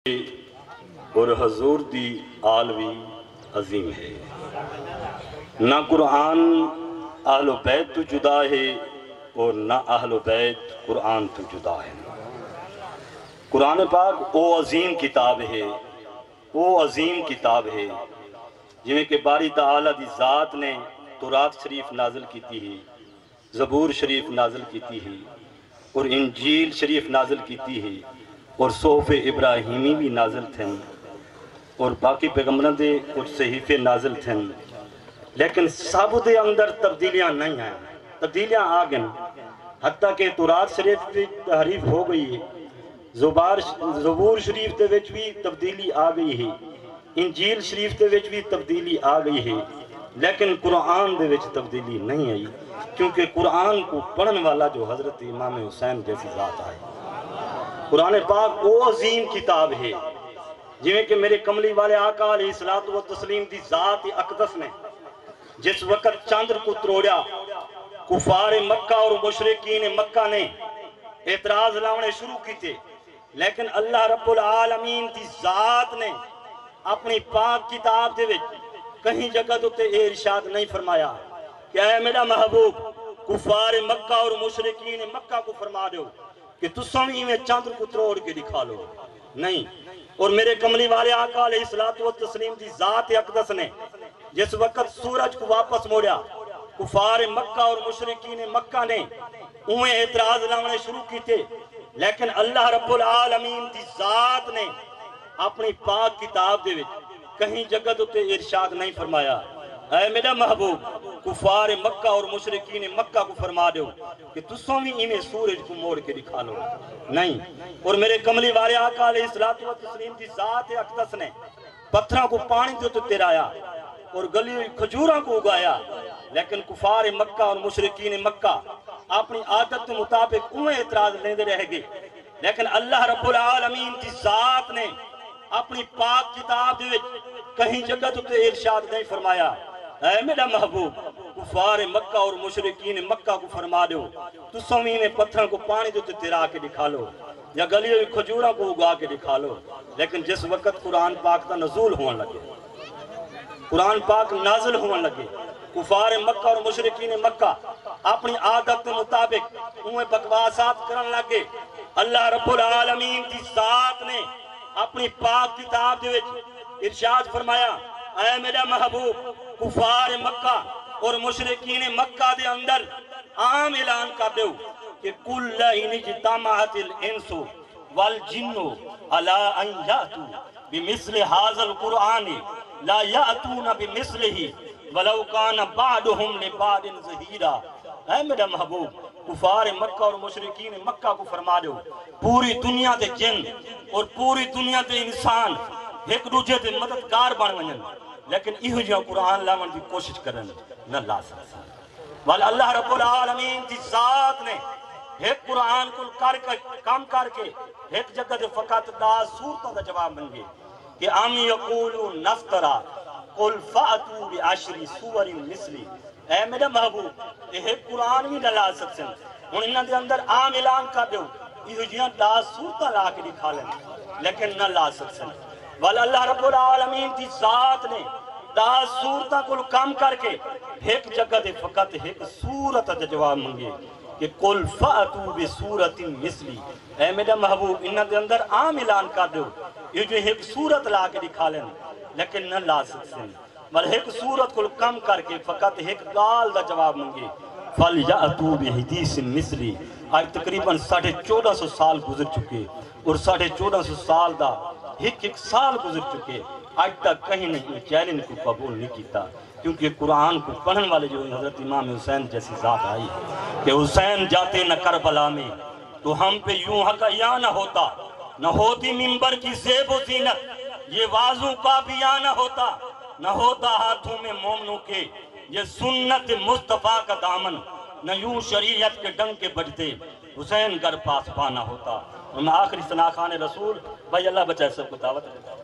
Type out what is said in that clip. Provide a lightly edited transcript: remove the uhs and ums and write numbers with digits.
اور حضور دی عالوی عظیم ہے۔ نہ قرآن اہل و بیت تو جدا ہے اور نہ اہل و بیت قرآن تو جدا ہے۔ قرآن پاک او عظیم کتاب ہے، او عظیم کتاب ہے جویں کہ باری تعالیٰ دی ذات نے تورات شریف نازل کیتی ہے، زبور شریف نازل کیتی ہے اور انجیل شریف نازل کیتی ہے اور صحف ابراہیمی بھی نازل تھیں اور باقی پیغمبروں دے کچھ صحیفے نازل تھیں، لیکن سب دے اندر تبدیلیاں نہیں ہیں، تبدیلیاں آ گئیں، حتیٰ کہ تورات شریف کی تحریف ہو گئی ہے، زبور شریف دے وچ بھی تبدیلی آ گئی ہے، انجیل شریف دے وچ بھی تبدیلی آ گئی ہے، لیکن قرآن دے وچ تبدیلی نہیں آئی، کیونکہ قرآن کو پڑھن والا جو حضرت امام حسین جیسی ذات آئے۔ قرآن پاک وہ عظیم کتاب ہے جویں کہ میرے کملی والے آقا علیہ الصلوۃ والتسلیم دی ذات اقدس نے جس وقت چاندر کو تروڑیا، کفار مکہ اور مشرکین مکہ نے اعتراض لاؤنے شروع کیتے، لیکن اللہ رب العالمین دی ذات نے اپنی پاک کتاب دے وچ کہیں جگہ تے اے ارشاد نہیں فرمایا کہ اے میرا محبوب کفار مکہ اور مشرکین مکہ کو فرما دو کہ تساں بھی میں چاندر کو تروڑ کے دکھا لو، نہیں۔ اور میرے کملی والے آقا علیہ الصلوۃ والتسلیم دی ذات اقدس نے جس وقت سورج کو واپس موڑیا، کفار مکہ اور مشرکین مکہ نے انہیں اعتراض لاؤنے شروع کیتے، لیکن اللہ رب العالمین دی ذات نے اپنی پاک کتاب دے وچ کہیں جگہ تے ارشاد نہیں فرمایا اے میرا محبوب کفار مکہ اور مشرکین مکہ کو فرما دو کہ تسوں بھی انہیں سورج کو موڑ کے دکھا لو، نہیں۔ اور میرے کملی والے آقا علیہ الصلوۃ والتسلیم دی ذات اقدس نے پتھراں کو پانی دے تیرایا اور گلی ہوئی کھجوراں کو اگایا، لیکن کفار مکہ اور مشرکین مکہ اپنی عادت کے مطابق انہیں اعتراض لیندے رہ گئے، لیکن اللہ رب العالمین دی ذات نے اپنی پاک کتاب دے وچ کہیں جگہ تے ارشاد نہیں فرمایا اے میرا محبوب کفار مکہ اور مشرکین مکہ کو فرما دو تسوں بھی میں پتھر کو پانی دے تیرا کے دکھا لو یا گلی ہوئی کھجوراں کو اگا کے دکھا لو، لیکن جس وقت قرآن پاک کا نزول ہونے لگے، قرآن پاک نازل ہونے لگے، کفار مکہ اور مشرکین مکہ اپنی عادت کے مطابق انہیں بکواسات کرن لگے، اللہ رب العالمین کی ذات نے اپنی پاک کتاب دے وچ ارشاد فرمایا اے میرا محبوب کفار مکہ اور مشرکین مکہ دے اندر عام اعلان کر دو کہ کل ان اجتمعت الانس والجن علی ان یاتوا بمثل هذا القرآن لا یاتون بمثلہ ولو کان بعضهم لبعض ظہیرا۔ اے میرا محبوب کفار مکہ اور مشرکین مکہ کو فرما دو پوری دنیا دے جن اور پوری دنیا دے انسان ایک دوجے دے مددگار بن ونجن، لیکن ایہو جہاں قرآن لاون دی کوشش کرن نہ لا سکتا، وال اللہ رب العالمین دی ذات نے ایک قرآن کو کام کر کے ایک جگہ دے فقط 10 سورتوں دا جواب منگے کہ ام یقولون نفترا قل فاتوا بعشر سور مثلی۔ اے میرا محبوب ایک قرآن بھی نہ لا سکتے، ہن انہاں دے اندر عام اعلان کر دو ایہو جہاں 10 سورتاں لا کے دکھا لیں، لیکن نہ لا سکتے، وال اللہ رب العالمین دی ذات نے 10 سورتاں کو کام کر کے ایک جگہ دے فقط ایک سورت دا جواب منگے کہ قل فاتوا بسورۃ مثلی۔ اے میرا محبوب انہاں دے اندر عام اعلان کر دو یہ جو ایک سورت لا کے دکھا لیں، لیکن نہ لا سکتے، بل ایک سورت کو کم کر کے فقط ایک گال دا جواب منگے فَلْيَأْتُوا بِحَدِيثٍ مِثْلِهِ۔ آج تقریباً 1450 سال گزر چکے اور 1450 سال دا ایک سال گزر چکے، آج تک کہیں نہیں چیلنج کو قبول نہیں کیتا، کیونکہ قرآن کو پڑھن والے جو حضرت امام حسین جیسی ذات آئی ہے کہ حسین جاتے نہ کربلا میں تو ہم پہ یوں حق یا نہ ہوتا، نہ ہوتی منبر کی زیب و زینت یہ وازوں کا بیا نہ ہوتا، نہ ہوتا ہاتھوں میں مومنوں کے یہ سنت مصطفیٰ کا دامن، نہ یوں شریعت کے ڈنگ کے بجتے حسین گر پاس پانا ہوتا۔ اور میں آخری ثناء خوان رسول بھائی اللہ بچائے سب کو دعوت دیتا ہوں۔